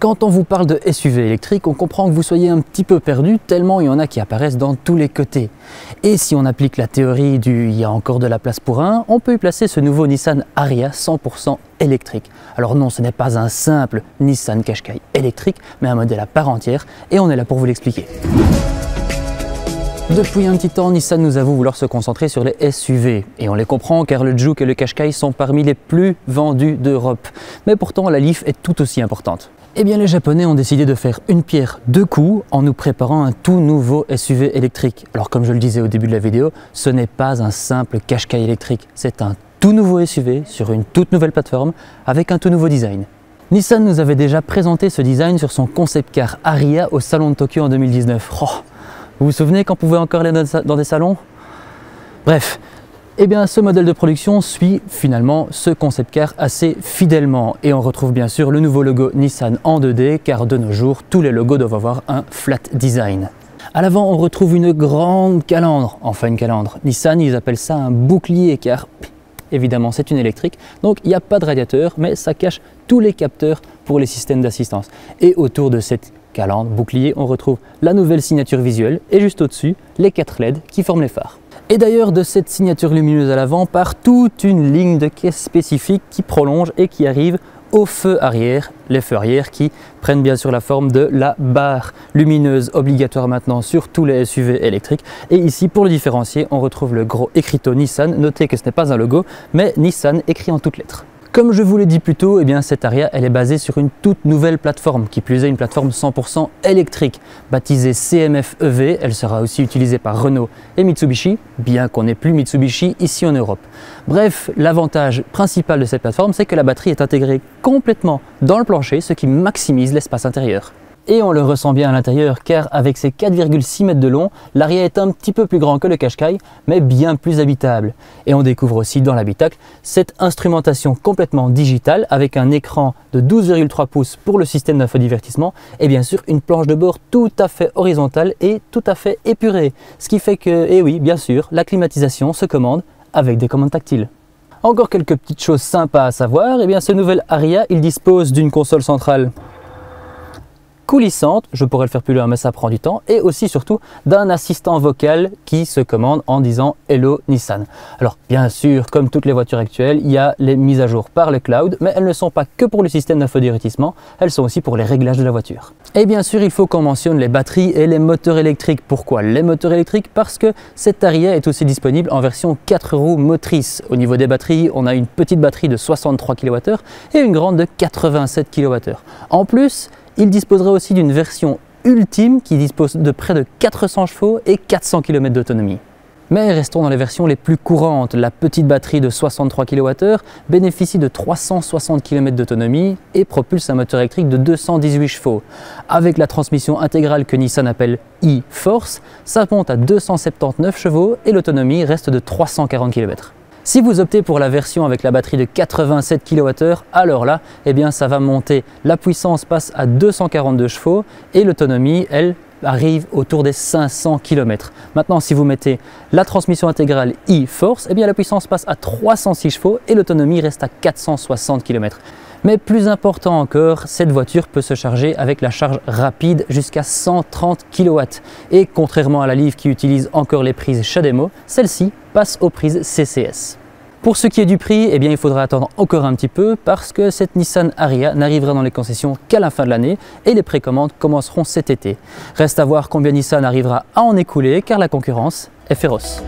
Quand on vous parle de SUV électrique, on comprend que vous soyez un petit peu perdu tellement il y en a qui apparaissent dans tous les côtés. Et si on applique la théorie du « il y a encore de la place pour un », on peut y placer ce nouveau Nissan Ariya 100% électrique. Alors non, ce n'est pas un simple Nissan Qashqai électrique, mais un modèle à part entière et on est là pour vous l'expliquer. Depuis un petit temps, Nissan nous avoue vouloir se concentrer sur les SUV. Et on les comprend car le Juke et le Qashqai sont parmi les plus vendus d'Europe. Mais pourtant, la Leaf est tout aussi importante. Eh bien, les Japonais ont décidé de faire une pierre deux coups en nous préparant un tout nouveau SUV électrique. Alors comme je le disais au début de la vidéo, ce n'est pas un simple Qashqai électrique, c'est un tout nouveau SUV sur une toute nouvelle plateforme avec un tout nouveau design. Nissan nous avait déjà présenté ce design sur son concept car Ariya au salon de Tokyo en 2019. Oh, vous vous souvenez qu'on pouvait encore aller dans des salons? Bref. Eh bien, ce modèle de production suit finalement ce concept car assez fidèlement et on retrouve bien sûr le nouveau logo Nissan en 2D car de nos jours, tous les logos doivent avoir un flat design. À l'avant, on retrouve une grande calandre, enfin une calandre. Nissan, ils appellent ça un bouclier car évidemment c'est une électrique, donc il n'y a pas de radiateur mais ça cache tous les capteurs pour les systèmes d'assistance. Et autour de cette calandre, bouclier, on retrouve la nouvelle signature visuelle et juste au-dessus, les 4 LED qui forment les phares. Et d'ailleurs, de cette signature lumineuse à l'avant part toute une ligne de caisse spécifique qui prolonge et qui arrive aux feux arrière, les feux arrière qui prennent bien sûr la forme de la barre lumineuse obligatoire maintenant sur tous les SUV électriques. Et ici, pour le différencier, on retrouve le gros écriteau Nissan. Notez que ce n'est pas un logo, mais Nissan écrit en toutes lettres. Comme je vous l'ai dit plus tôt, eh bien cette Ariya elle est basée sur une toute nouvelle plateforme, qui plus est une plateforme 100% électrique, baptisée CMF EV. Elle sera aussi utilisée par Renault et Mitsubishi, bien qu'on n'ait plus Mitsubishi ici en Europe. Bref, l'avantage principal de cette plateforme, c'est que la batterie est intégrée complètement dans le plancher, ce qui maximise l'espace intérieur. Et on le ressent bien à l'intérieur car avec ses 4,6 mètres de long, l'Ariya est un petit peu plus grand que le Qashqai mais bien plus habitable. Et on découvre aussi dans l'habitacle cette instrumentation complètement digitale avec un écran de 12,3 pouces pour le système d'infodivertissement et bien sûr une planche de bord tout à fait horizontale et tout à fait épurée. Ce qui fait que, et oui bien sûr, la climatisation se commande avec des commandes tactiles. Encore quelques petites choses sympas à savoir, et bien ce nouvel Ariya il dispose d'une console centrale coulissante, je pourrais le faire plus loin mais ça prend du temps, et aussi surtout d'un assistant vocal qui se commande en disant Hello Nissan. Alors bien sûr, comme toutes les voitures actuelles, il y a les mises à jour par le cloud, mais elles ne sont pas que pour le système d'infodivertissement, elles sont aussi pour les réglages de la voiture. Et bien sûr, il faut qu'on mentionne les batteries et les moteurs électriques. Pourquoi les moteurs électriques? Parce que cette Ariya est aussi disponible en version 4 roues motrices. Au niveau des batteries, on a une petite batterie de 63 kWh et une grande de 87 kWh. En plus, il disposerait aussi d'une version ultime qui dispose de près de 400 chevaux et 400 km d'autonomie. Mais restons dans les versions les plus courantes. La petite batterie de 63 kWh bénéficie de 360 km d'autonomie et propulse un moteur électrique de 218 chevaux. Avec la transmission intégrale que Nissan appelle e-Force, ça monte à 279 chevaux et l'autonomie reste de 340 km. Si vous optez pour la version avec la batterie de 87 kWh, alors là, eh bien ça va monter. La puissance passe à 242 chevaux et l'autonomie, elle, arrive autour des 500 km. Maintenant, si vous mettez la transmission intégrale e-Force, eh bien la puissance passe à 306 chevaux et l'autonomie reste à 460 km. Mais plus important encore, cette voiture peut se charger avec la charge rapide jusqu'à 130 kW. Et contrairement à la Leaf qui utilise encore les prises CHAdeMO, celle-ci passe aux prises CCS. Pour ce qui est du prix, eh bien, il faudra attendre encore un petit peu parce que cette Nissan Ariya n'arrivera dans les concessions qu'à la fin de l'année et les précommandes commenceront cet été. Reste à voir combien Nissan arrivera à en écouler car la concurrence est féroce.